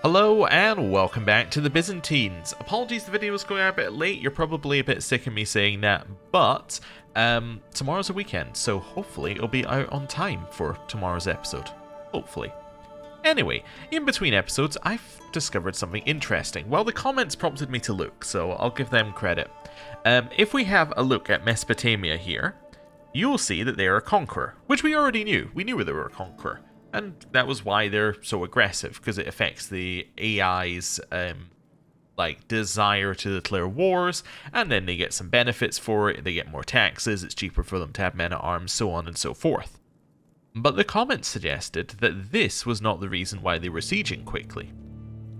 Hello and welcome back to the Byzantines. Apologies the video was going out a bit late, you're probably a bit sick of me saying that, but tomorrow's a weekend, so hopefully it'll be out on time for tomorrow's episode. Hopefully. Anyway, in between episodes, I've discovered something interesting. Well, the comments prompted me to look, so I'll give them credit. If we have a look at Mesopotamia here, you'll see that they are a conqueror, which we already knew. We knew they were a conqueror. And that was why they're so aggressive, because it affects the AI's desire to declare wars, and then they get some benefits for it, they get more taxes, it's cheaper for them to have men at arms, so on and so forth. But the comments suggested that this was not the reason why they were sieging quickly.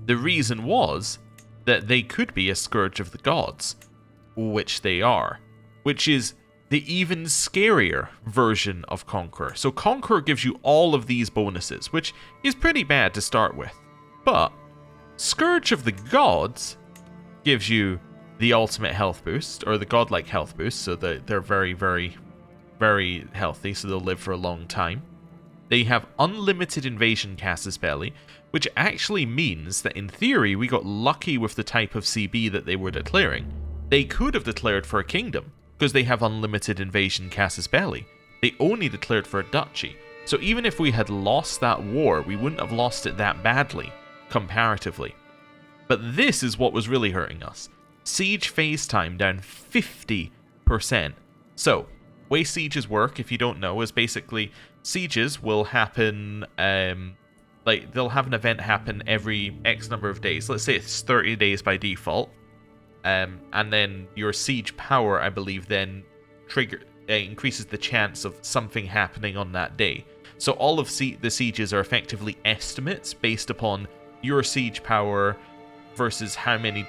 The reason was that they could be a scourge of the gods, which they are, which is the even scarier version of Conqueror. So Conqueror gives you all of these bonuses, which is pretty bad to start with. But Scourge of the Gods gives you the ultimate health boost, or the godlike health boost, so that they're very, very, very healthy, so they'll live for a long time. They have unlimited invasion casus belli, which actually means that in theory we got lucky with the type of CB that they were declaring. They could have declared for a kingdom, because they have unlimited invasion casus belli. They only declared for a duchy. So even if we had lost that war, we wouldn't have lost it that badly, comparatively. But this is what was really hurting us. Siege phase time down 50%. So, way sieges work, if you don't know, is basically sieges will happen, they'll have an event happen every X number of days. Let's say it's 30 days by default. And then your siege power, I believe, then increases the chance of something happening on that day. So all of the sieges are effectively estimates based upon your siege power versus how many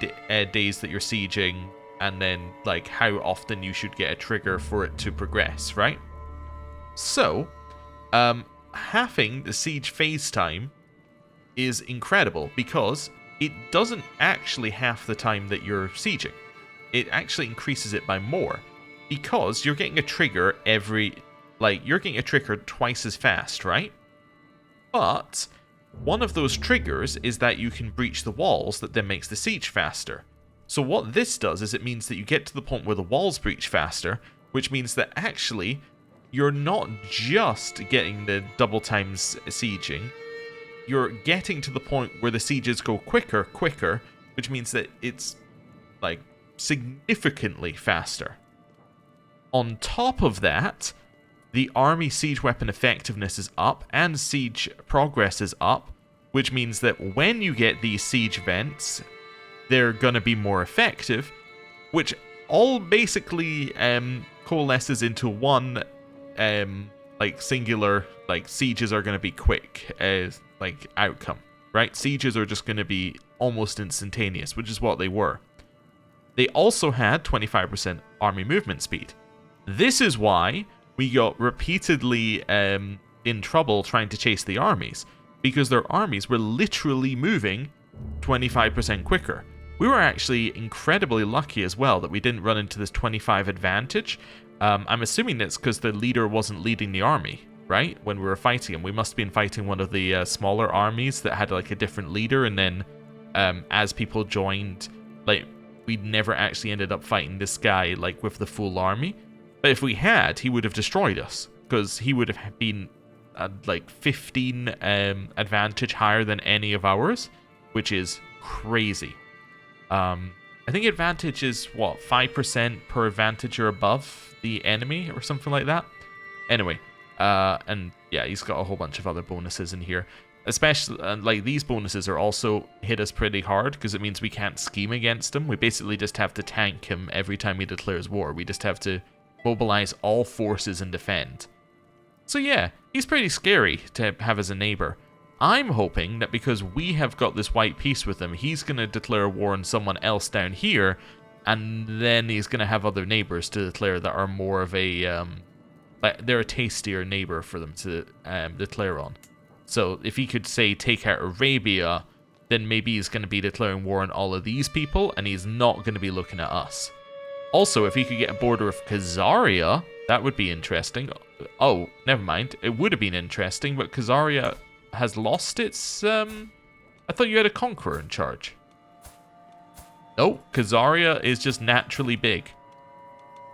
days that you're sieging, and then how often you should get a trigger for it to progress, right? So, halving the siege phase time is incredible because it doesn't actually half the time that you're sieging. It actually increases it by more, because you're getting a trigger you're getting a trigger twice as fast, right? But one of those triggers is that you can breach the walls that then makes the siege faster. So what this does is it means that you get to the point where the walls breach faster, which means that actually you're not just getting the double times sieging, you're getting to the point where the sieges go quicker, which means that it's significantly faster. On top of that, the army siege weapon effectiveness is up and siege progress is up, which means that when you get these siege events, they're going to be more effective, which all basically coalesces into one singular sieges are going to be quick outcome, right? Sieges are just going to be almost instantaneous, which is what they were. They also had 25% army movement speed. This is why we got repeatedly in trouble trying to chase the armies, because their armies were literally moving 25% quicker. We were actually incredibly lucky as well that we didn't run into this 25 advantage. I'm assuming that's because the leader wasn't leading the army, right? When we were fighting him, we must have been fighting one of the smaller armies that had a different leader, and then as people joined, we never actually ended up fighting this guy with the full army. But if we had, he would have destroyed us, because he would have been 15 advantage higher than any of ours, which is crazy. I think advantage is 5% per advantage or above the enemy or something like that. Anyway, and yeah, he's got a whole bunch of other bonuses in here. Especially, these bonuses are also hit us pretty hard, because it means we can't scheme against him. We basically just have to tank him every time he declares war. We just have to mobilize all forces and defend. So yeah, he's pretty scary to have as a neighbor. I'm hoping that because we have got this white peace with him, he's going to declare war on someone else down here, and then he's going to have other neighbors to declare that are more of a they're a tastier neighbor for them to declare on. So if he could, say, take out Arabia, then maybe he's going to be declaring war on all of these people, and he's not going to be looking at us. Also, if he could get a border of Khazaria, that would be interesting. Oh, never mind. It would have been interesting, but Khazaria has lost its I thought you had a conqueror in charge. No, Khazaria is just naturally big.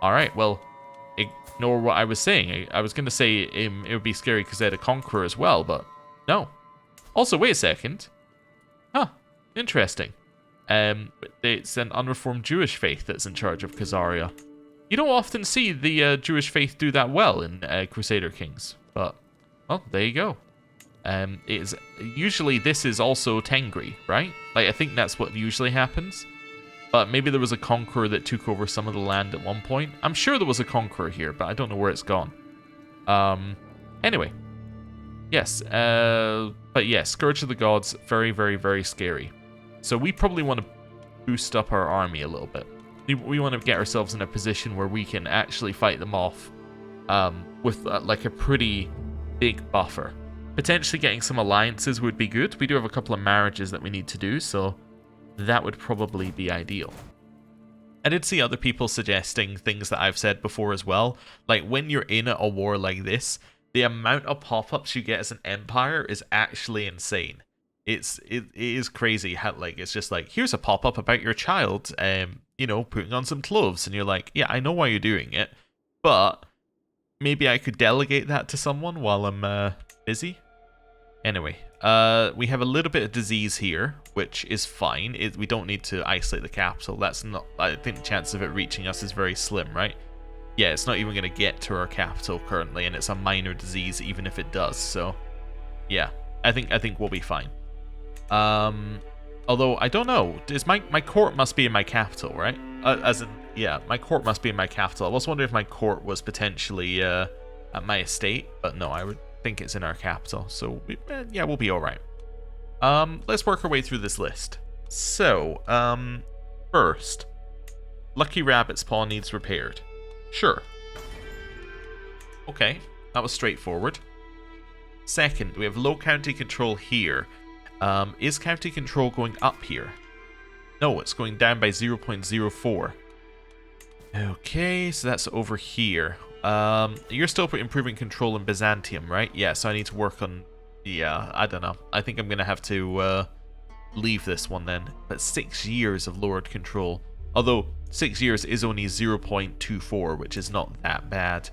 Alright, well, ignore what I was saying. I was going to say it would be scary because they had a conqueror as well, but no. Also, wait a second. Huh, interesting. It's an unreformed Jewish faith that's in charge of Khazaria. You don't often see the Jewish faith do that well in Crusader Kings, but, well, there you go. Usually this is also Tengri, right? Like, I think that's what usually happens. But maybe there was a conqueror that took over some of the land at one point. I'm sure there was a conqueror here, but I don't know where it's gone. Anyway. Yes, but yeah, Scourge of the Gods, very, very, very scary. So we probably want to boost up our army a little bit. We want to get ourselves in a position where we can actually fight them off with like a pretty big buffer. Potentially getting some alliances would be good. We do have a couple of marriages that we need to do, so that would probably be ideal. I did see other people suggesting things that I've said before as well. Like, when you're in a war like this, the amount of pop-ups you get as an empire is actually insane. It is crazy how, like, it's just like, here's a pop-up about your child, you know, putting on some clothes, and you're like, yeah, I know why you're doing it, but maybe I could delegate that to someone while I'm busy. Anyway, we have a little bit of disease here, which is fine. We don't need to isolate the capital. That's not. I think the chance of it reaching us is very slim, right? Yeah, it's not even going to get to our capital currently, and it's a minor disease even if it does. So, yeah, I think we'll be fine. Although I don't know. My court must be in my capital, right? Yeah, my court must be in my capital. I was wondering if my court was potentially at my estate, but no, I would think it's in our capital. So yeah, we'll be all right. Let's work our way through this list. So, first, Lucky Rabbit's paw needs repaired. Sure. Okay, that was straightforward. Second, we have low county control here. Is county control going up here? No, it's going down by 0.04. Okay, so that's over here. You're still improving control in Byzantium, right? Yeah, so I need to work on... Yeah, I don't know. I think I'm going to have to leave this one then. But 6 years of lowered control. Although 6 years is only 0.24, which is not that bad.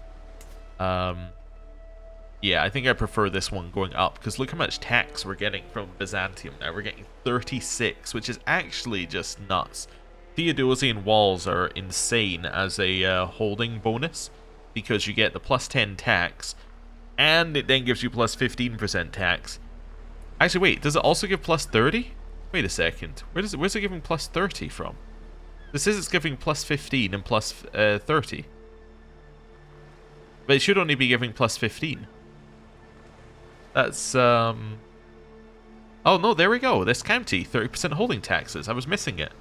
Yeah, I think I prefer this one going up, because look how much tax we're getting from Byzantium now. We're getting 36, which is actually just nuts. Theodosian walls are insane as a holding bonus, because you get the plus 10 tax, and it then gives you plus 15% tax. Actually, wait, does it also give plus 30? Wait a second. Where's it giving plus 30 from? This says it's giving plus 15 and plus 30. But it should only be giving plus 15. That's, oh no, there we go. This county, 30% holding taxes. I was missing it.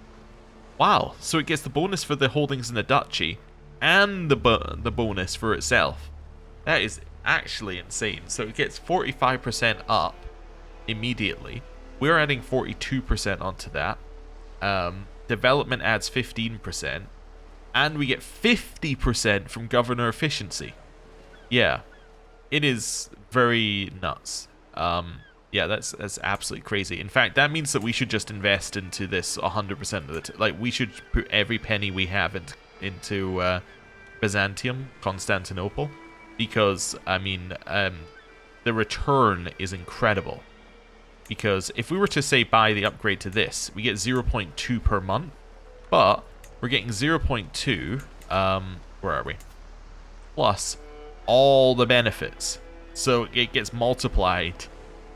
Wow, so it gets the bonus for the holdings in the duchy, and the bonus for itself. That is actually insane. So it gets 45% up immediately. We're adding 42% onto that. Development adds 15. And we get 50% from governor efficiency. Yeah. It is very nuts. Yeah, that's absolutely crazy. In fact, that means that we should just invest into this 100% of the time. Like, we should put every penny we have into Byzantium, Constantinople, because, I mean, the return is incredible. Because if we were to, say, buy the upgrade to this, we get 0.2 per month, but we're getting 0.2, where are we? Plus all the benefits. So it gets multiplied.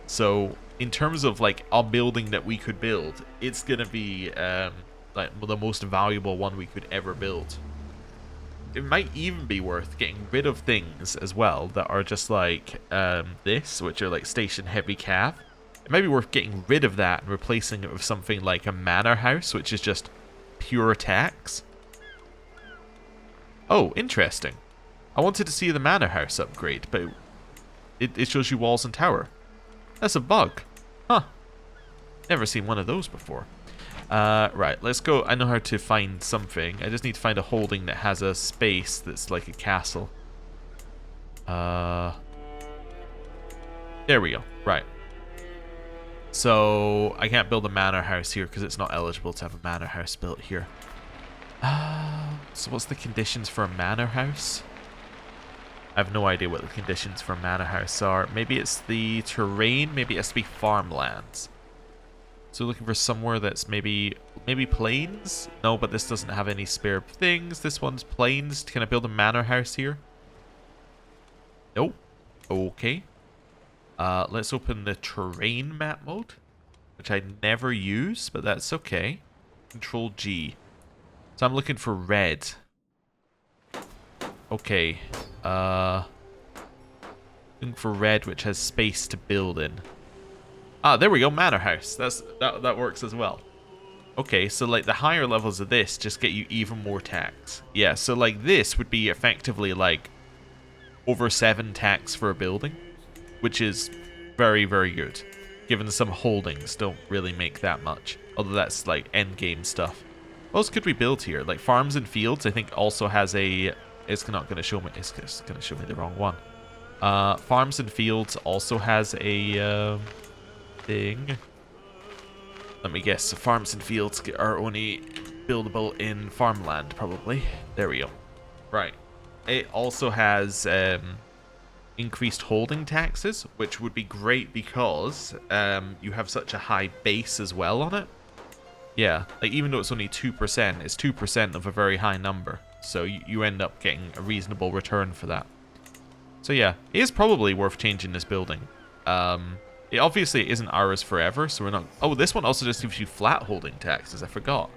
So in terms of like a building that we could build, it's gonna be like the most valuable one we could ever build. It might even be worth getting rid of things as well that are just like this, which are like station heavy cav. It might be worth getting rid of that and replacing it with something like a manor house, which is just pure tax. Oh, interesting. I wanted to see the manor house upgrade, but it shows you walls and tower. That's a bug. Huh. Never seen one of those before. Right, let's go. I know how to find something. I just need to find a holding that has a space that's like a castle. There we go. Right. So I can't build a manor house here because it's not eligible to have a manor house built here. So what's the conditions for a manor house? I have no idea what the conditions for a manor house are. Maybe it's the terrain. Maybe it has to be farmlands. So looking for somewhere that's maybe plains? No, but this doesn't have any spare things. This one's plains. Can I build a manor house here? Nope. Okay. Let's open the terrain map mode, which I never use, but that's okay. Control G. So I'm looking for red. Okay. Looking for red, which has space to build in. Ah, there we go, manor house. That works as well. Okay, so like the higher levels of this just get you even more tax. Yeah, so like this would be effectively like over 7 tax for a building, which is very, very good. Given some holdings don't really make that much. Although that's like end game stuff. What else could we build here? Like farms and fields, I think also has a... It's not going to show me... It's going to show me the wrong one. Farms and fields also has a thing. Let me guess. So farms and fields are only buildable in farmland, probably. There we go. Right. It also has increased holding taxes, which would be great because you have such a high base as well on it. Yeah, like even though it's only 2%, it's 2% of a very high number. So you end up getting a reasonable return for that. So yeah, it is probably worth changing this building. It obviously isn't ours forever, so we're not... Oh, this one also just gives you flat holding taxes, I forgot.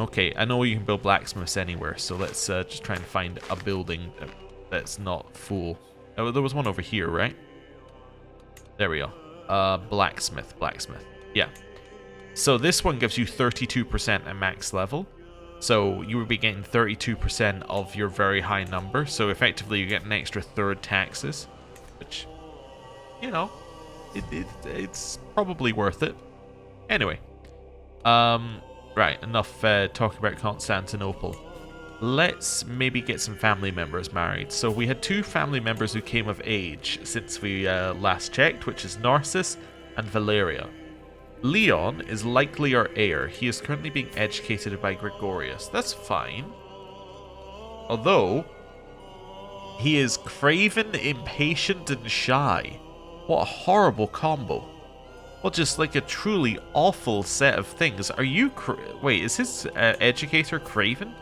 Okay, I know you can build blacksmiths anywhere, so let's just try and find a building that's not full. Oh, there was one over here, right? There we go. Blacksmith. Yeah. So this one gives you 32% at max level. So you would be getting 32% of your very high number. So effectively you get an extra third taxes. Which, you know, it's probably worth it. Anyway. Right, enough talking about Constantinople. Let's maybe get some family members married. So we had 2 family members who came of age since we last checked, which is Narcissus and Valeria. Leon is likely our heir. He is currently being educated by Gregorius. That's fine. Although, he is craven, impatient, and shy. What a horrible combo. Well, just like a truly awful set of things. Are you... Wait, is his educator craven?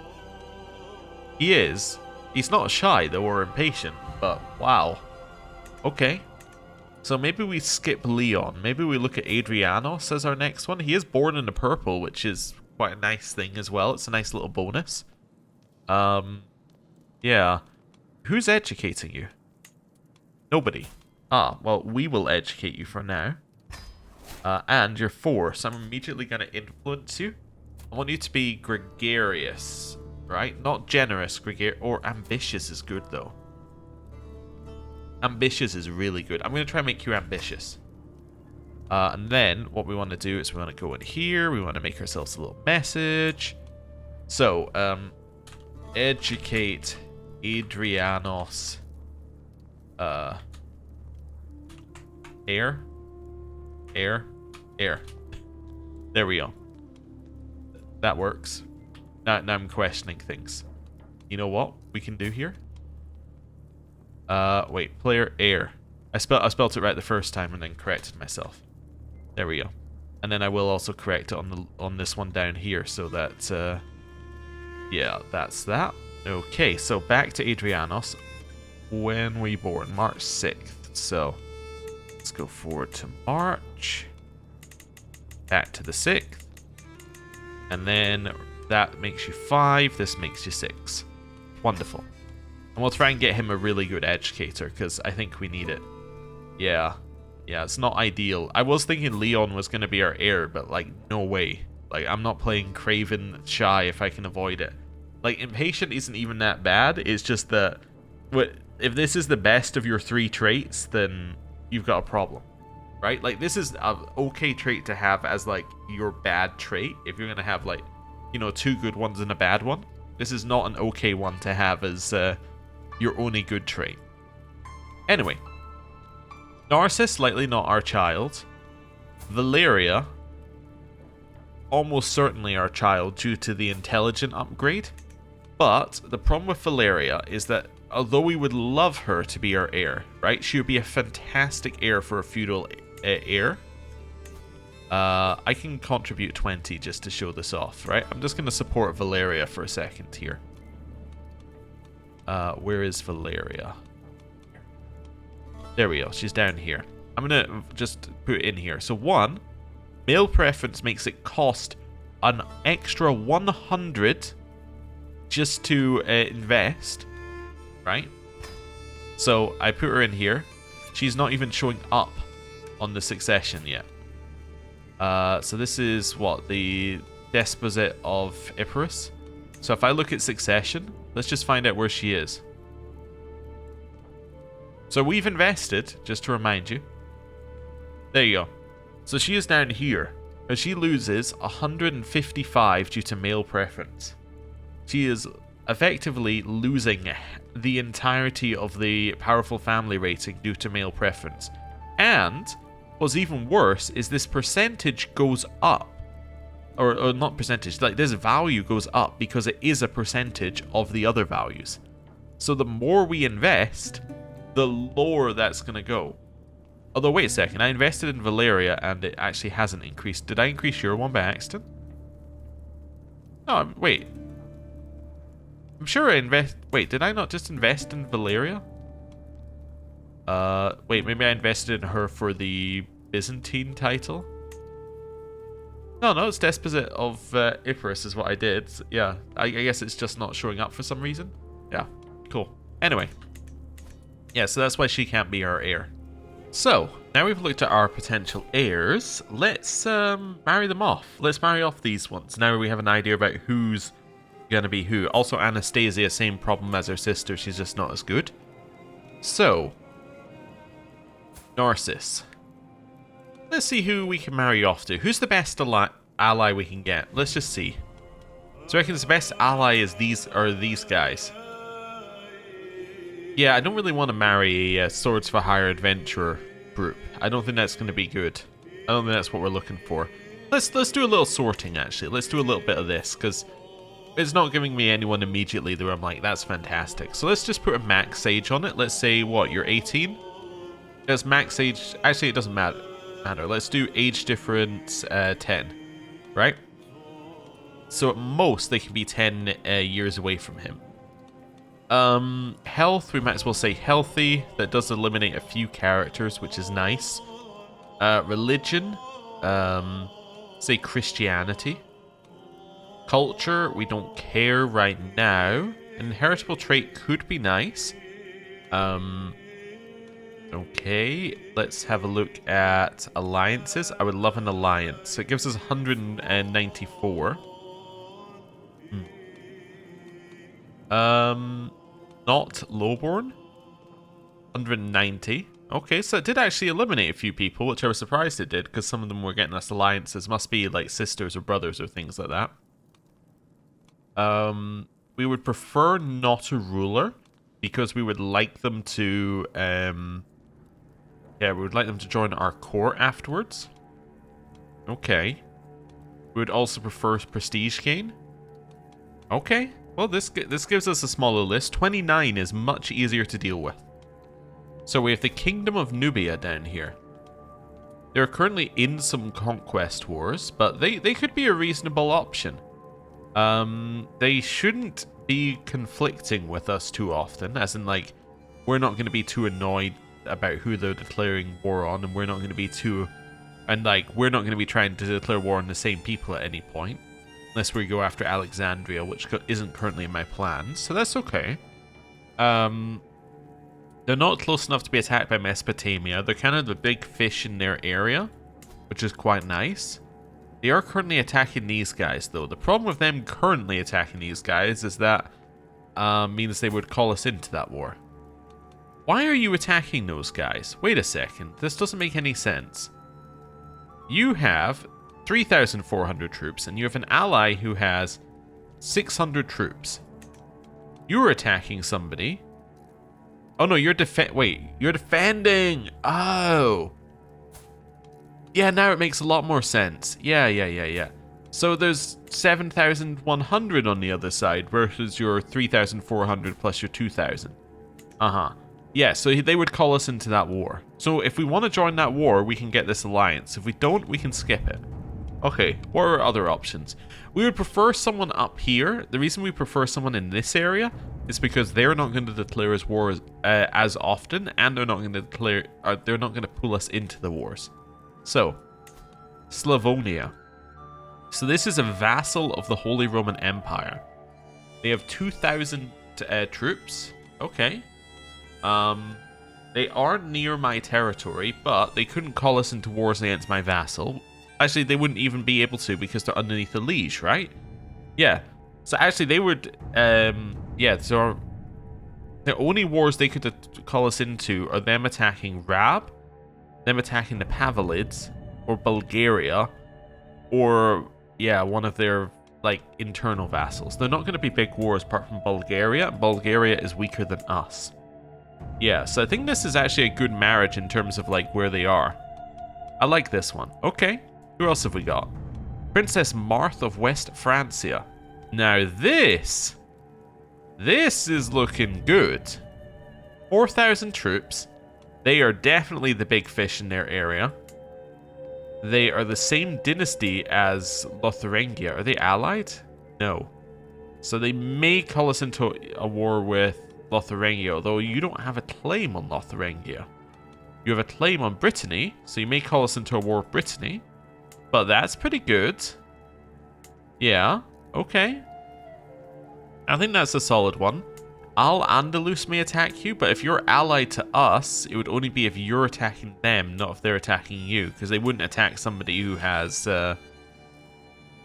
He is. He's not shy, though, or impatient. But, wow. Okay. So maybe we skip Leon. Maybe we look at Adrianos as our next one. He is born in the purple, which is quite a nice thing as well. It's a nice little bonus. Yeah. Who's educating you? Nobody. Ah, well, we will educate you for now. And you're 4, so I'm immediately going to influence you. I want you to be gregarious, right? Not generous, gregarious, or ambitious is good, though. Ambitious is really good. I'm going to try and make you ambitious. And then what we want to do is we want to go in here. We want to make ourselves a little message. So, educate Adrianos. Heir. There we go. That works. Now I'm questioning things. You know what we can do here? Wait, player Heir. I spelt it right the first time and then corrected myself. There we go. And then I will also correct it on this one down here so that yeah, that's that. Okay, so back to Adrianos. When were you born? March 6th. So let's go forward to March. Back to the 6th. And then that makes you 5. This makes you 6. Wonderful. And we'll try and get him a really good educator, because I think we need it. Yeah. Yeah, it's not ideal. I was thinking Leon was going to be our heir, but, like, no way. Like, I'm not playing craven shy if I can avoid it. Like, impatient isn't even that bad. It's just that if this is the best of your 3 traits, then you've got a problem. Right? Like, this is an okay trait to have as, like, your bad trait. If you're going to have, like, you know, 2 good ones and a bad one. This is not an okay one to have as your only good trait. Anyway. Narcissus, likely not our child. Valeria, almost certainly our child due to the intelligent upgrade. But the problem with Valeria is that although we would love her to be our heir, right? She would be a fantastic heir for a feudal heir. I can contribute 20 just to show this off, right? I'm just going to support Valeria for a second here. Where is Valeria? There we go. She's down here. I'm going to just put it in here. So 1, male preference makes it cost an extra 100 just to invest, right? So I put her in here. She's not even showing up on the succession yet. So this is what? The Desposit of Epirus. So if I look at succession, let's just find out where she is. So we've invested, just to remind you. There you go. So she is down here. And she loses 155 due to male preference. She is effectively losing the entirety of the powerful family rating due to male preference. And what's even worse is this percentage goes up. Or not percentage, like this value goes up because it is a percentage of the other values. So the more we invest, the lower that's going to go. Although, wait a second, I invested in Valeria and it actually hasn't increased. Did I increase your one by accident? No, wait. I'm sure I wait, did I not just invest in Valeria? Wait, maybe I invested in her for the Byzantine title? No, it's Desposit of Epirus is what I did. Yeah, I guess it's just not showing up for some reason. Yeah, cool. Anyway. Yeah, so that's why she can't be our heir. So, now we've looked at our potential heirs, let's marry them off. Let's marry off these ones. Now we have an idea about who's gonna be who. Also, Anastasia, same problem as her sister, she's just not as good. So, Narcissus. Let's see who we can marry off to. Who's the best ally we can get? Let's just see. So I reckon the best ally is these guys. Yeah, I don't really want to marry a Swords for Hire adventurer group. I don't think that's going to be good. I don't think that's what we're looking for. Let's do a little sorting, actually. Let's do a little bit of this, because it's not giving me anyone immediately that I'm like, that's fantastic. So let's just put a max age on it. Let's say, what, you're 18? There's max age... Actually, it doesn't matter. Let's do age difference 10, right? So at most, they can be 10 years away from him. Health, we might as well say healthy. That does eliminate a few characters, which is nice. Religion, say Christianity. Culture, we don't care right now. Inheritable trait could be nice. Okay, let's have a look at alliances. I would love an alliance. So it gives us 194. Not lowborn. 190. Okay, so it did actually eliminate a few people, which I was surprised it did, because some of them were getting us alliances. Must be like sisters or brothers or things like that. We would prefer not a ruler, because we would like them to, yeah, we would like them to join our court afterwards. Okay. We would also prefer prestige gain. Okay. Well, this gives us a smaller list. 29 is much easier to deal with. So we have the Kingdom of Nubia down here. They're currently in some conquest wars, but they could be a reasonable option. They shouldn't be conflicting with us too often, as in, like, we're not going to be too annoyed about who they're declaring war on, and we're not going to be too... And, like, we're not going to be trying to declare war on the same people at any point. Unless we go after Alexandria, which isn't currently in my plans, so that's okay. They're not close enough to be attacked by Mesopotamia. They're kind of the big fish in their area, which is quite nice. They are currently attacking these guys, though. The problem with them currently attacking these guys is that means they would call us into that war. Why are you attacking those guys? Wait a second. This doesn't make any sense. You have 3,400 troops, and you have an ally who has 600 troops. You're attacking somebody. Oh no, you're you're defending. Oh. Yeah, now it makes a lot more sense. Yeah. So there's 7,100 on the other side versus your 3,400 plus your 2,000. Uh-huh. Yeah, so they would call us into that war. So if we want to join that war, we can get this alliance. If we don't, we can skip it. Okay, what are other options? We would prefer someone up here. The reason we prefer someone in this area is because they're not going to declare us wars as often, and they're not going to declare. They're not going to pull us into the wars. So, Slavonia. So this is a vassal of the Holy Roman Empire. They have 2,000 troops. Okay. They are near my territory, but they couldn't call us into wars against my vassal. Actually, they wouldn't even be able to because they're underneath a liege, right? Yeah. So actually, they would. Yeah. So the only wars they could call us into are them attacking Rab, them attacking the Pavlids, or Bulgaria, or yeah, one of their like internal vassals. They're not going to be big wars apart from Bulgaria. Bulgaria is weaker than us. Yeah. So I think this is actually a good marriage in terms of like where they are. I like this one. Okay. Who else have we got? Princess Marthe of West Francia. Now this is looking good. 4,000 troops. They are definitely the big fish in their area. They are the same dynasty as Lotharingia. Are they allied? No. So they may call us into a war with Lotharingia, although you don't have a claim on Lotharingia. You have a claim on Brittany, so you may call us into a war with Brittany. But that's pretty good. Yeah, okay. I think that's a solid one. Al-Andalus may attack you, but if you're allied to us, it would only be if you're attacking them, not if they're attacking you. Because they wouldn't attack somebody who has, who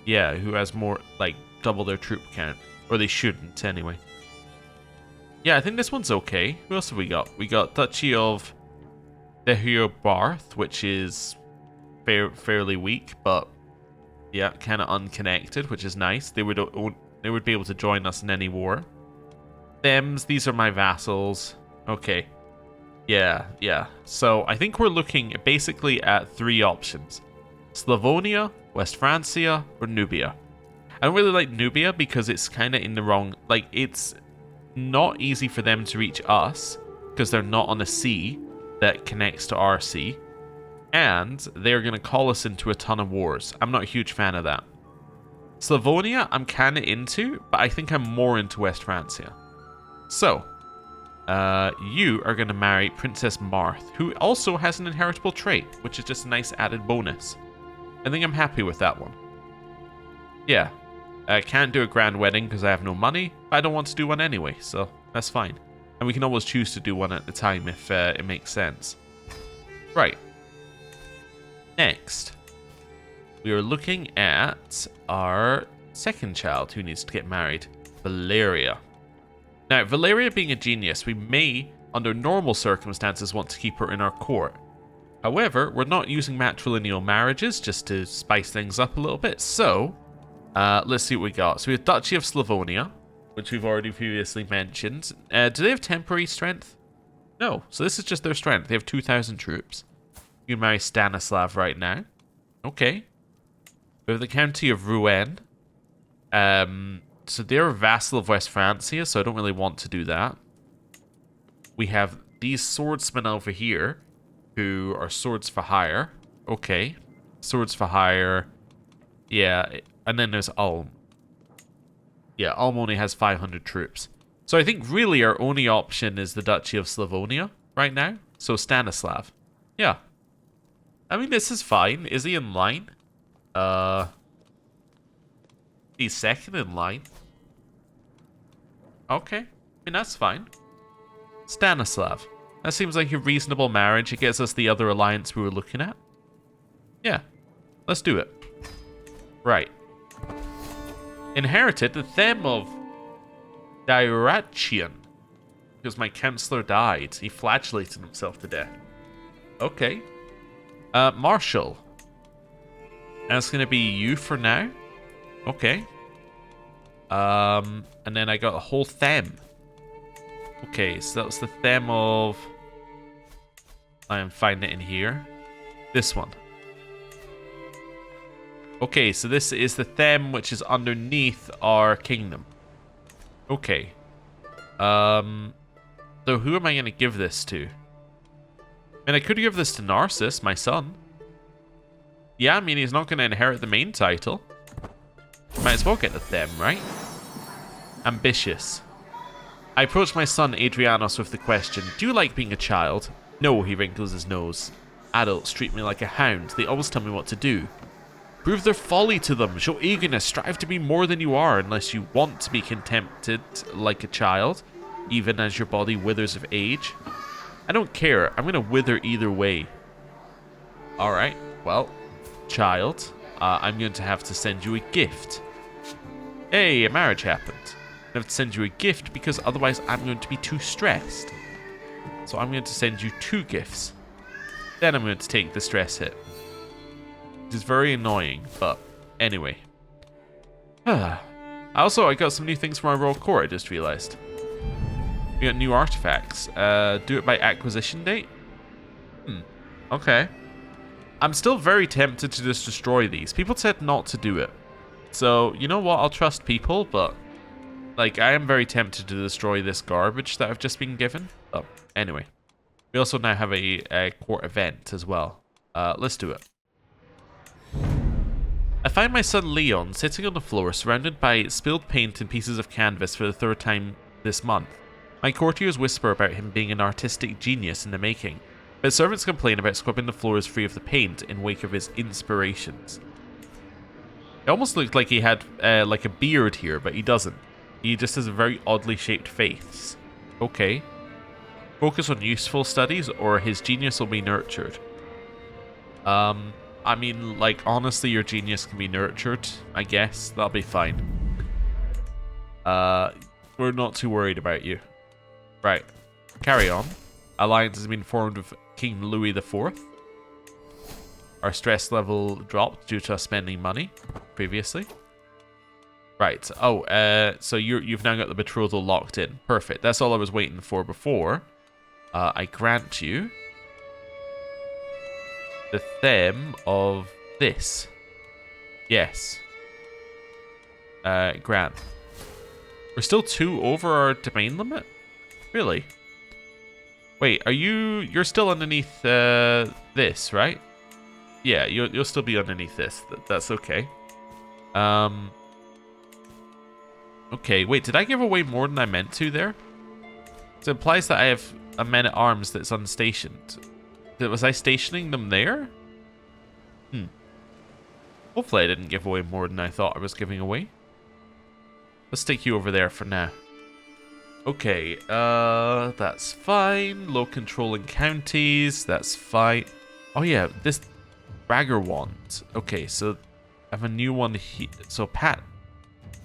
has more, like, double their troop count. Or they shouldn't, anyway. Yeah, I think this one's okay. Who else have we got? We got Duchy of Deheubarth, which is fairly weak, but yeah, kind of unconnected, which is nice. They would be able to join us in any war. These are my vassals. Okay. Yeah. So I think we're looking basically at 3 options. Slavonia, West Francia, or Nubia. I don't really like Nubia because it's kind of in the wrong... Like, it's not easy for them to reach us because they're not on a sea that connects to our sea. And they're going to call us into a ton of wars. I'm not a huge fan of that. Slavonia, I'm kind of into, but I think I'm more into West Francia. So, you are going to marry Princess Marthe, who also has an inheritable trait, which is just a nice added bonus. I think I'm happy with that one. Yeah, I can't do a grand wedding because I have no money, but I don't want to do one anyway, so that's fine. And we can always choose to do one at the time if it makes sense. Right. Next, we are looking at our second child who needs to get married, Valeria. Now, Valeria being a genius, we may, under normal circumstances, want to keep her in our court. However, we're not using matrilineal marriages just to spice things up a little bit, so let's see what we got. So we have Duchy of Slavonia, which we've already previously mentioned. Do they have temporary strength? No, so this is just their strength. They have 2,000 troops. You can marry Stanislav right now. Okay. We have the County of Rouen. So they're a vassal of West Francia, so I don't really want to do that. We have these swordsmen over here, who are swords for hire. Okay. Swords for hire. Yeah, and then there's Ulm. Yeah, Ulm only has 500 troops. So I think really our only option is the Duchy of Slavonia right now. So Stanislav. Yeah. I mean, this is fine. Is he in line? He's second in line. Okay. I mean, that's fine. Stanislav. That seems like a reasonable marriage. It gets us the other alliance we were looking at. Yeah. Let's do it. Right. Inherited the them of Dyrrhachion. Because my counselor died. He flagellated himself to death. Okay. Marshal. That's going to be you for now. Okay. And then I got a whole them. Okay, so that was the them of... I am finding it in here. This one. Okay, so this is the them which is underneath our kingdom. Okay. So who am I going to give this to? I mean, I could give this to Narcissus, my son. Yeah, I mean, he's not going to inherit the main title. Might as well get the them, right? Ambitious. I approach my son Adrianos with the question, do you like being a child? No, he wrinkles his nose. Adults treat me like a hound. They always tell me what to do. Prove their folly to them. Show eagerness. Strive to be more than you are unless you want to be contented like a child, even as your body withers of age. I don't care. I'm going to wither either way. Alright, well, child, I'm going to have to send you a gift. Hey, a marriage happened. I have to send you a gift because otherwise I'm going to be too stressed. So I'm going to send you 2 gifts. Then I'm going to take the stress hit. It is very annoying, but anyway. I got some new things for my royal court, I just realized. We got new artifacts. Do it by acquisition date? Okay. I'm still very tempted to just destroy these. People said not to do it. So, you know what? I'll trust people, but like, I am very tempted to destroy this garbage that I've just been given. Oh, anyway. We also now have a court event as well. Let's do it. I find my son Leon sitting on the floor surrounded by spilled paint and pieces of canvas for the 3rd time this month. My courtiers whisper about him being an artistic genius in the making, but servants complain about scrubbing the floors free of the paint in wake of his inspirations. It almost looked like he had like a beard here, but he doesn't. He just has a very oddly shaped face. Okay. Focus on useful studies or his genius will be nurtured. I mean, like, honestly, your genius can be nurtured, I guess. That'll be fine. We're not too worried about you. Right. Carry on. Alliance has been formed with King Louis IV. Our stress level dropped due to us spending money previously. Right. Oh, so you've now got the betrothal locked in. Perfect. That's all I was waiting for before. I grant you the them of this. Yes. Grant. We're still 2 over our domain limit? Really? Wait, you're still underneath this, right? Yeah, you'll still be underneath this. That's okay. Okay, wait, did I give away more than I meant to there? It implies that I have a men-at-arms that's unstationed. Was I stationing them there? Hopefully I didn't give away more than I thought I was giving away. Let's take you over there for now. Okay, that's fine. Low controlling counties, that's fine. Oh yeah, this Bragger wand. Okay, so I have a new one here. So I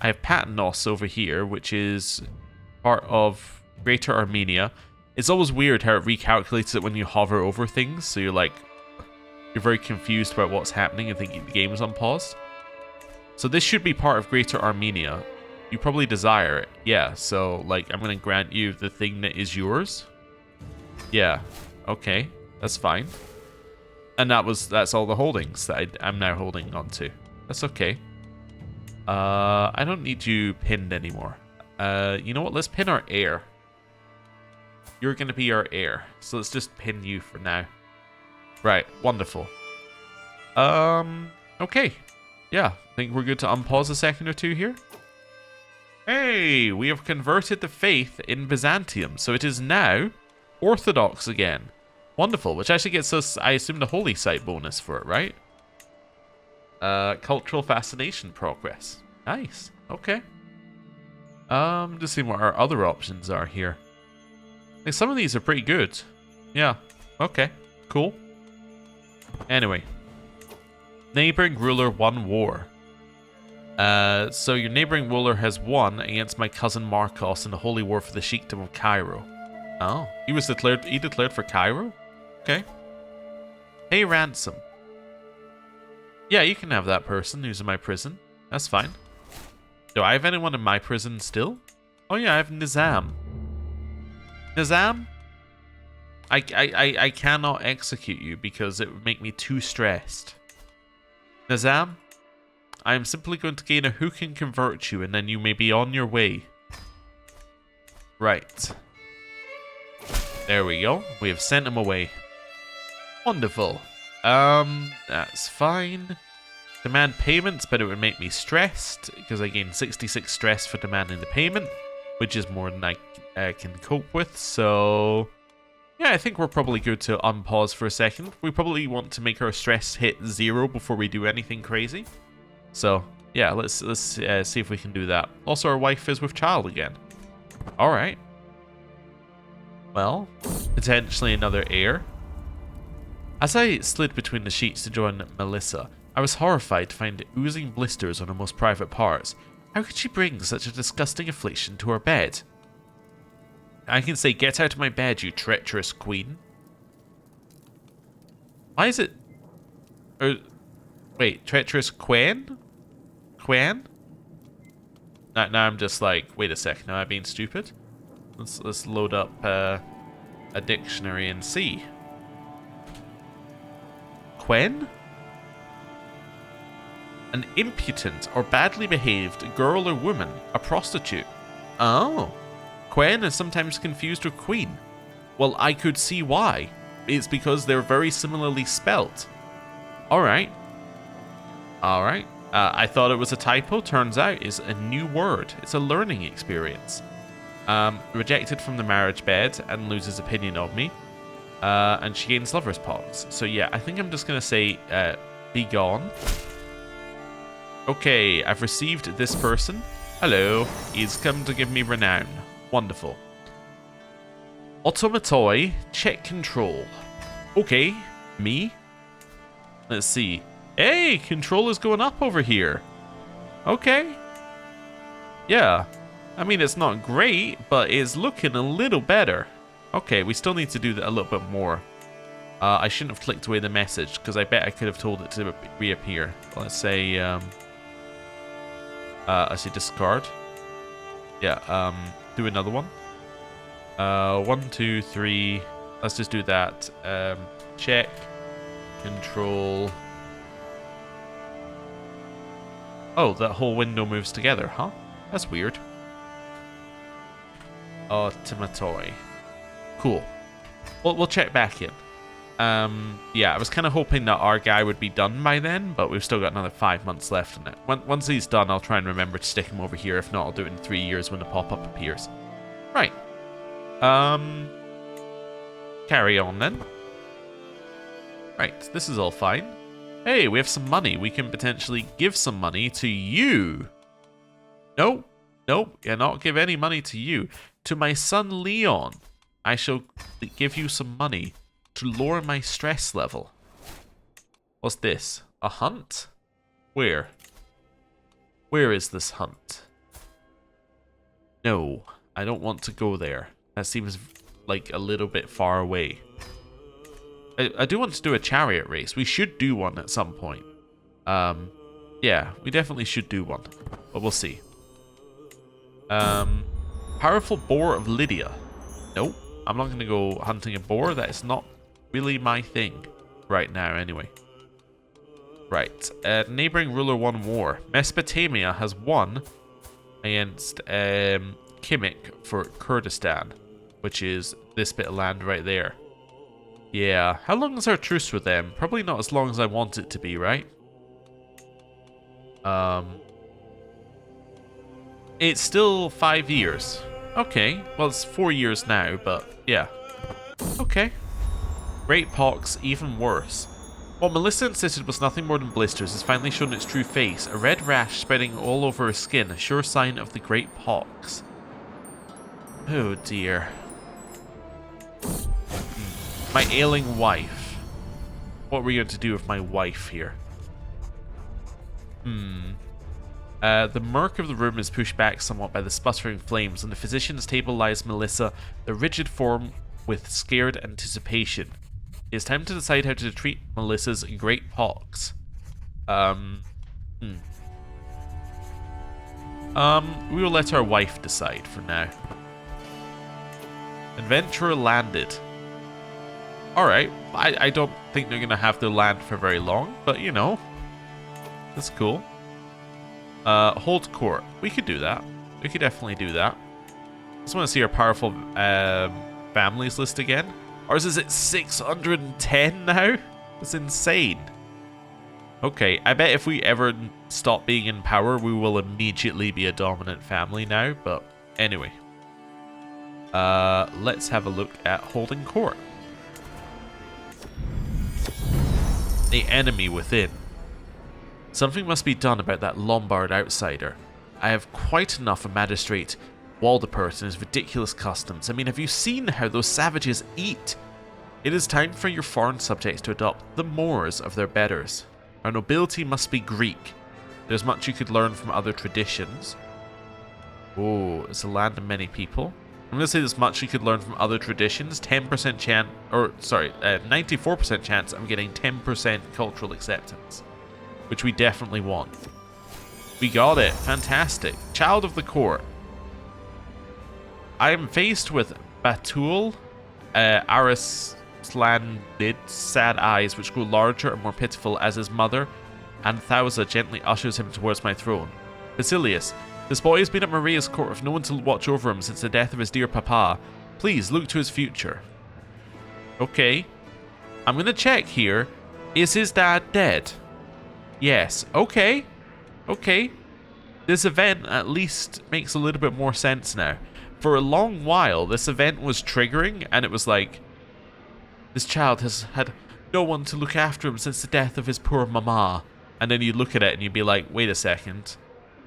have Patnos over here, which is part of Greater Armenia. It's always weird how it recalculates it when you hover over things, so you're very confused about what's happening and thinking the game is unpaused. So this should be part of Greater Armenia. You probably desire it. Yeah, so, like, I'm going to grant you the thing that is yours. Yeah, okay, that's fine. And that's all the holdings that I'm now holding on to. That's okay. I don't need you pinned anymore. You know what? Let's pin our heir. You're going to be our heir. So let's just pin you for now. Right. Wonderful. Okay. Yeah. I think we're good to unpause a second or two here. Hey, we have converted the faith in Byzantium. So it is now Orthodox again. Wonderful. Which actually gets us, I assume, the Holy Site bonus for it, right? Cultural fascination progress. Nice. Okay. Just seeing what our other options are here. Like, some of these are pretty good. Yeah. Okay. Cool. Anyway. Neighboring ruler won war. So your neighboring ruler has won against my cousin Marcos in the holy war for the Sheikdom of Cairo. Oh. He declared for Cairo? Okay. Pay ransom. Yeah, you can have that person who's in my prison. That's fine. Do I have anyone in my prison still? Oh yeah, I have Nizam. Nizam? I cannot execute you because it would make me too stressed. Nizam? I am simply going to gain a hook and convert you, and then you may be on your way. Right. There we go. We have sent him away. Wonderful. That's fine. Demand payments, but it would make me stressed, because I gain 66 stress for demanding the payment, which is more than I can cope with, so... Yeah, I think we're probably good to unpause for a second. We probably want to make our stress hit 0 before we do anything crazy. So, yeah, let's see if we can do that. Also, our wife is with child again. Alright. Well, potentially another heir. As I slid between the sheets to join Melissa, I was horrified to find oozing blisters on her most private parts. How could she bring such a disgusting affliction to her bed? I can say, get out of my bed, you treacherous queen. Why is it... wait, treacherous queen? Queen? Now I'm just like, wait a second, am I being stupid? Let's load up a dictionary and see. Quen? An impudent or badly behaved girl or woman, a prostitute. Oh. Quen is sometimes confused with queen. Well, I could see why. It's because they're very similarly spelt. Alright. Alright. I thought it was a typo. Turns out it's a new word. It's a learning experience. Rejected from the marriage bed and loses opinion of me. And she gains lover's pox. So yeah, I think I'm just going to say, be gone. Okay, I've received this person. Hello. He's come to give me renown. Wonderful. Automatoi, check control. Okay, me. Let's see. Hey, control is going up over here. Okay. Yeah. I mean, it's not great, but it's looking a little better. Okay, we still need to do that a little bit more. I shouldn't have clicked away the message, because I bet I could have told it to reappear. Let's say, I say discard. Yeah, do another one. 1, 2, 3. Let's just do that. Check. Control. Oh, that whole window moves together, huh? That's weird. Automatoi. Cool. Well, we'll check back in. Yeah, I was kind of hoping that our guy would be done by then, but we've still got another 5 months left in it. Once he's done, I'll try and remember to stick him over here. If not, I'll do it in 3 years when the pop-up appears. Right. Carry on then. Right, this is all fine. Hey, we have some money. We can potentially give some money to you. Nope. Nope, cannot give any money to you. To my son Leon, I shall give you some money to lower my stress level. What's this? A hunt? Where? Where is this hunt? No, I don't want to go there. That seems like a little bit far away. I do want to do a chariot race. We should do one at some point. Yeah, we definitely should do one. But we'll see. Powerful boar of Lydia. Nope, I'm not going to go hunting a boar. That is not really my thing right now anyway. Right, neighboring ruler won war. Mesopotamia has won against Kimik for Kurdistan, which is this bit of land right there. Yeah, how long is our truce with them? Probably not as long as I want it to be, right? It's still 5 years. Okay, well it's 4 years now, but yeah. Okay. Great pox, even worse. What Melissa insisted was nothing more than blisters has finally shown its true face, a red rash spreading all over her skin, a sure sign of the great pox. Oh dear. My ailing wife. What are we going to do with my wife here? The murk of the room is pushed back somewhat by the sputtering flames. On the physician's table lies Melissa, the rigid form with scared anticipation. It is time to decide how to treat Melissa's great pox. We will let our wife decide for now. Adventurer landed. Alright, I don't think they're going to have their land for very long, but you know, that's cool. Hold court. We could do that. We could definitely do that. I just want to see our powerful families list again. Ours is at 610 now? That's insane. Okay, I bet if we ever stop being in power, we will immediately be a dominant family now, but anyway. Let's have a look at holding court. The enemy within. Something must be done about that Lombard outsider. I have quite enough of Magistrate Waldepert and his ridiculous customs. I mean, have you seen how those savages eat? It is time for your foreign subjects to adopt the mores of their betters. Our nobility must be Greek. There's much you could learn from other traditions. Oh, it's a land of many people. I'm going to say there's much you could learn from other traditions. 10% chance, or sorry, 94% chance I'm getting 10% cultural acceptance, which we definitely want. We got it. Fantastic. Child of the court. I am faced with Batul, Arislandid, sad eyes which grow larger and more pitiful as his mother, and Thausa gently ushers him towards my throne. Basilius, this boy has been at Maria's court with no one to watch over him since the death of his dear papa. Please look to his future. Okay. I'm going to check here. Is his dad dead? Yes. Okay. Okay. This event at least makes a little bit more sense now. For a long while, this event was triggering, and it was like, this child has had no one to look after him since the death of his poor mama. And then you look at it and you'd be like, wait a second.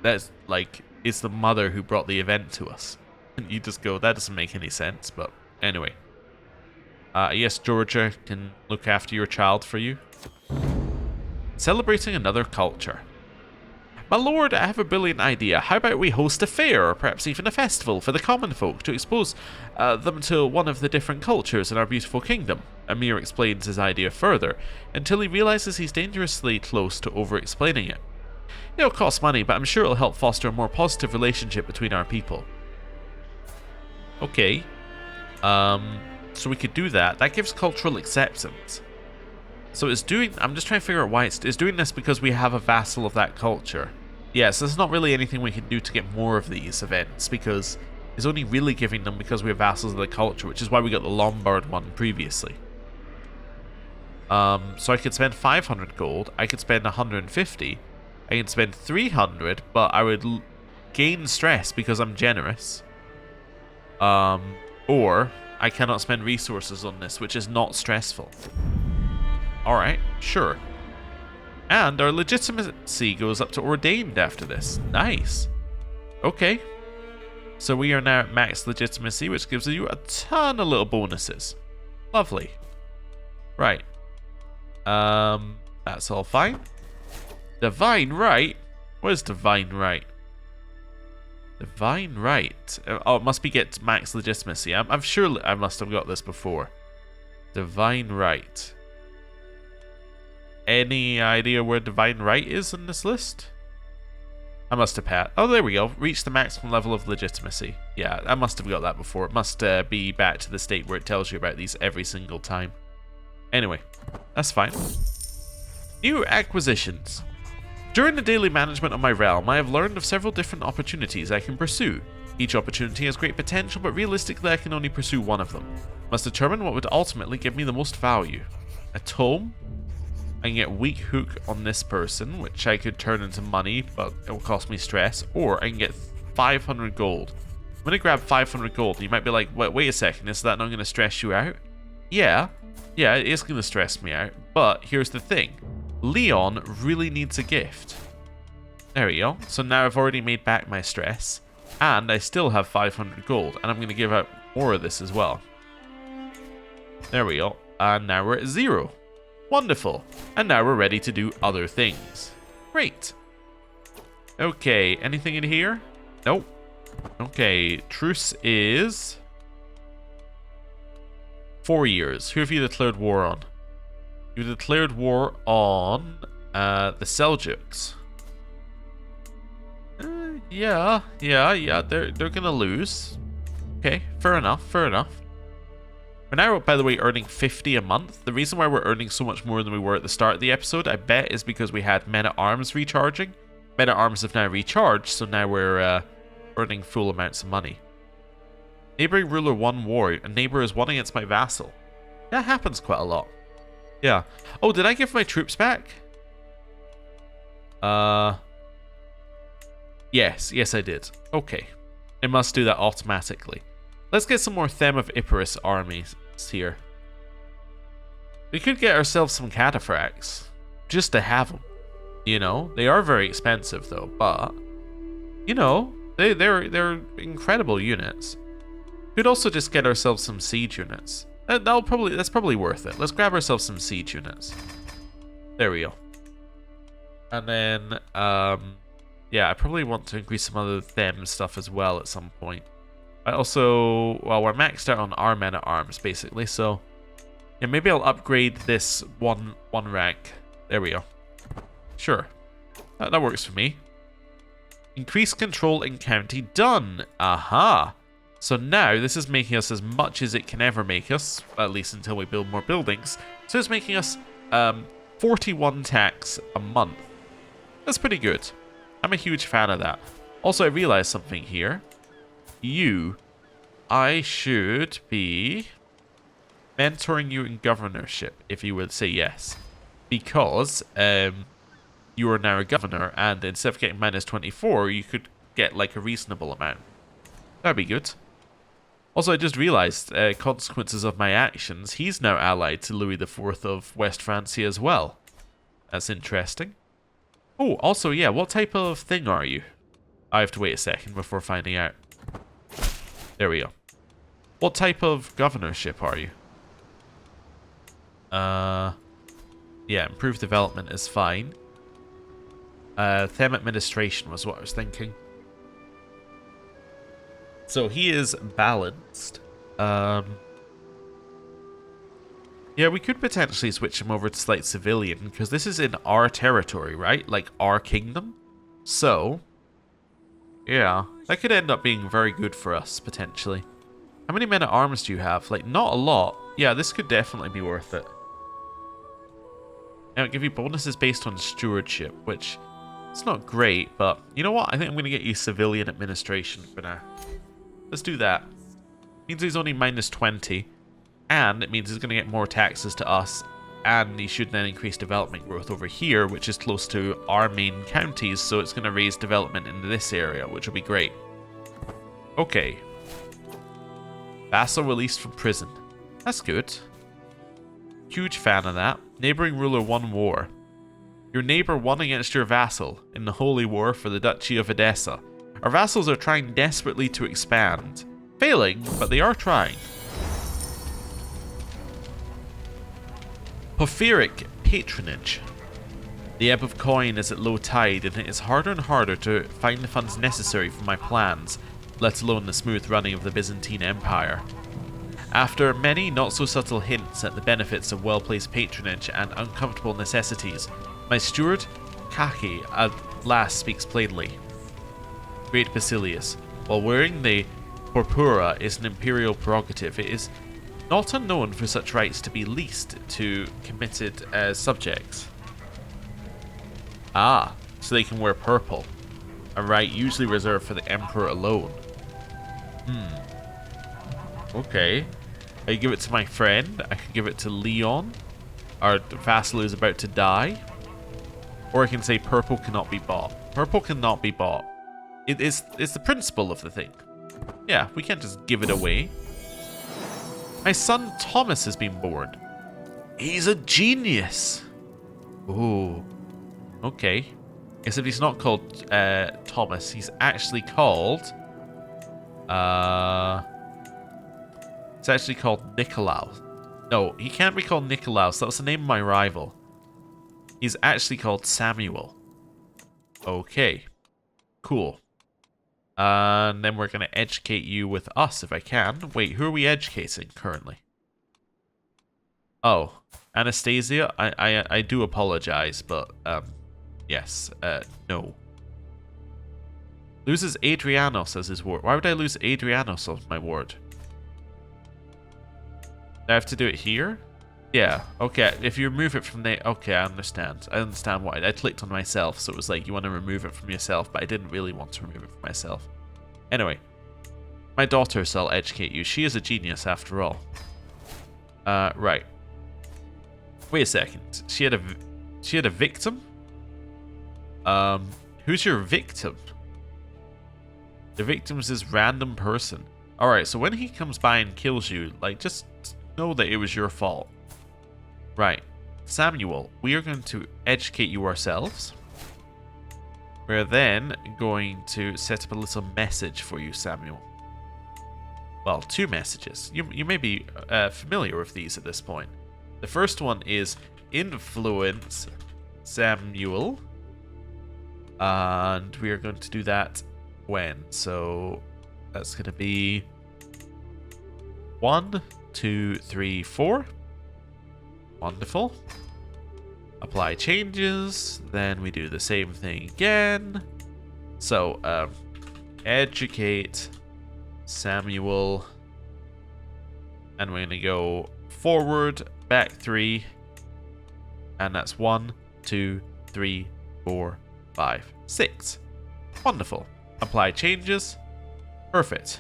That's like, it's the mother who brought the event to us. And you just go, that doesn't make any sense. But anyway. Yes, Georgia can look after your child for you. Celebrating another culture. My lord, I have a brilliant idea. How about we host a fair, or perhaps even a festival, for the common folk to expose them to one of the different cultures in our beautiful kingdom? Amir explains his idea further, until he realizes he's dangerously close to over-explaining it. It'll cost money, but I'm sure it'll help foster a more positive relationship between our people. Okay. So we could do that. That gives cultural acceptance. So it's doing... I'm just trying to figure out why it's doing this because we have a vassal of that culture. Yes, there's not really anything we can do to get more of these events, because it's only really giving them because we have vassals of the culture, which is why we got the Lombard one previously. So I could spend 500 gold, I could spend 150, I can spend 300, but I would gain stress because I'm generous. Or I cannot spend resources on this, which is not stressful. Alright, sure. And our legitimacy goes up to ordained after this. Nice. Okay. So we are now at max legitimacy, which gives you a ton of little bonuses. Lovely. Right. That's all fine. Divine right? What is divine right? Divine right. Oh, it must be get max legitimacy. I'm sure I must have got this before. Divine right. Any idea where divine right is in this list? I must have had. Oh, there we go. Reach the maximum level of legitimacy. Yeah, I must have got that before. It must be back to the state where it tells you about these every single time. Anyway, that's fine. New acquisitions. During the daily management of my realm, I have learned of several different opportunities I can pursue. Each opportunity has great potential, but realistically I can only pursue one of them. Must determine what would ultimately give me the most value. A tome? I can get weak hook on this person, which I could turn into money, but it will cost me stress. Or I can get 500 gold. I'm going to grab 500 gold. You might be like, wait a second, is that not going to stress you out? Yeah, it is going to stress me out. But here's the thing. Leon really needs a gift. There we go. So now I've already made back my stress. And I still have 500 gold. And I'm going to give out more of this as well. There we go. And now we're at 0. Wonderful. And now we're ready to do other things. Great. Okay, anything in here? Nope. Okay, truce is 4 years. Who have you declared war on? You declared war on the Seljuks. Yeah, they're gonna lose. Okay, fair enough. We're now, by the way, earning 50 a month. The reason why we're earning so much more than we were at the start of the episode, I bet, is because we had men-at-arms recharging. Men-at-arms have now recharged, so now we're earning full amounts of money. Neighboring ruler won war. A neighbor is won against my vassal. That happens quite a lot. Yeah. Oh, did I give my troops back? Yes I did. Okay. I must do that automatically. Let's get some more Them of Epirus armies here. We could get ourselves some cataphracts, just to have them. You know, they are very expensive though, but you know, they're incredible units. Could also just get ourselves some siege units. That's probably worth it. Let's grab ourselves some siege units. There we go. And then, yeah, I probably want to increase some other Them stuff as well at some point. I also, well, we're maxed out on our men-at-arms basically, so yeah, maybe I'll upgrade this one rank. There we go. Sure, that works for me. Increase control in county done. Aha. So now this is making us as much as it can ever make us, at least until we build more buildings. So it's making us 41 tax a month. That's pretty good. I'm a huge fan of that. Also, I realized something here. I should be mentoring you in governorship, if you would say yes. Because you are now a governor, and instead of getting minus 24, you could get like a reasonable amount. That'd be good. Also, I just realized, consequences of my actions, he's now allied to Louis IV of West Francia as well. That's interesting. Oh, also, yeah, what type of thing are you? I have to wait a second before finding out. There we go. What type of governorship are you? Yeah, improved development is fine. Them administration was what I was thinking. So he is balanced. Yeah, we could potentially switch him over to slight civilian, because this is in our territory, right? Like our kingdom. So, yeah, that could end up being very good for us, potentially. How many men-at-arms do you have? Like, not a lot. Yeah, this could definitely be worth it. Now, it'll give you bonuses based on stewardship, which it's not great, but you know what? I think I'm going to get you civilian administration for now. Let's do that. Means he's only minus 20, and it means he's going to get more taxes to us, and he should then increase development growth over here, which is close to our main counties, so it's going to raise development into this area, which will be great. Okay. Vassal released from prison. That's good. Huge fan of that. Neighboring ruler won war. Your neighbor won against your vassal in the holy war for the Duchy of Edessa. Our vassals are trying desperately to expand. Failing, but they are trying. Porphyric patronage. The ebb of coin is at low tide, and it is harder and harder to find the funds necessary for my plans, let alone the smooth running of the Byzantine Empire. After many not-so-subtle hints at the benefits of well-placed patronage and uncomfortable necessities, my steward, Kaki, at last speaks plainly. Great Basilius, while wearing the purpura is an imperial prerogative, it is not unknown for such rights to be leased to committed subjects. Ah, so they can wear purple. A right usually reserved for the emperor alone. Okay. I give it to my friend. I can give it to Leon. Our vassal is about to die. Or I can say purple cannot be bought. Purple cannot be bought. It's the principle of the thing. Yeah, we can't just give it away. My son Thomas has been born. He's a genius. Ooh. Okay. Except he's not called Thomas. He's actually called... It's actually called Nicolaus. No, he can't be called Nicolaus. That was the name of my rival. He's actually called Samuel. Okay. Cool. And then we're going to educate you with us if I can. Wait, who are we educating currently? Oh, Anastasia? I do apologize, but yes, no. Loses Adrianos as his ward. Why would I lose Adrianos as my ward? Do I have to do it here? Yeah, okay, if you remove it from there, okay, I understand. I understand why. I clicked on myself, so it was like, you want to remove it from yourself, but I didn't really want to remove it from myself. Anyway, my daughter shall educate you. She is a genius, after all. Right. Wait a second. She had a victim? Who's your victim? The victim's this random person. Alright, so when he comes by and kills you, like, just know that it was your fault. Right. Samuel, we are going to educate you ourselves. We're then going to set up a little message for you, Samuel. Well, 2 messages. You may be familiar with these at this point. The first one is influence Samuel. And we are going to do that when? So that's going to be 1, 2, 3, 4. Wonderful. Apply changes. Then we do the same thing again. So, educate Samuel. And we're going to go forward, back 3. And that's 1, 2, 3, 4, 5, 6. Wonderful. Apply changes. Perfect.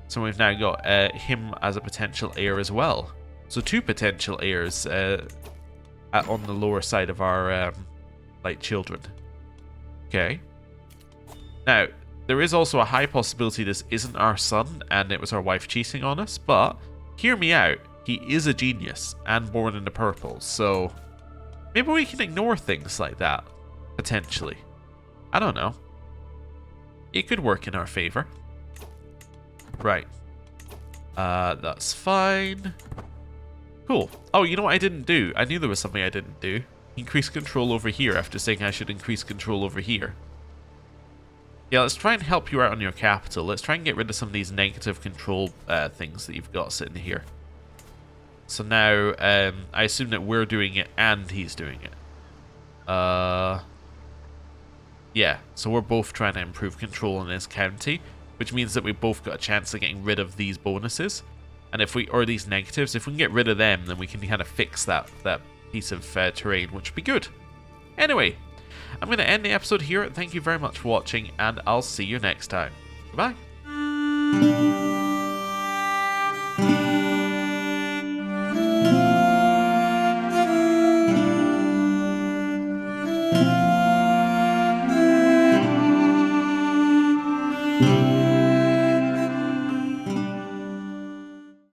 So we've now got him as a potential heir as well. So 2 potential heirs on the lower side of our like children. Okay. Now, there is also a high possibility this isn't our son and it was our wife cheating on us, but hear me out. He is a genius and born in the purple, so maybe we can ignore things like that, potentially. I don't know. It could work in our favor. Right. That's fine. Cool. Oh, you know what I didn't do? I knew there was something I didn't do. Increase control over here after saying I should increase control over here. Yeah, let's try and help you out on your capital. Let's try and get rid of some of these negative control things that you've got sitting here. So now, I assume that we're doing it and he's doing it. Yeah, so we're both trying to improve control in this county, which means that we've both got a chance of getting rid of these bonuses. And if we, or these negatives, if we can get rid of them, then we can kind of fix that piece of terrain, which would be good. Anyway, I'm going to end the episode here. Thank you very much for watching, and I'll see you next time. Goodbye.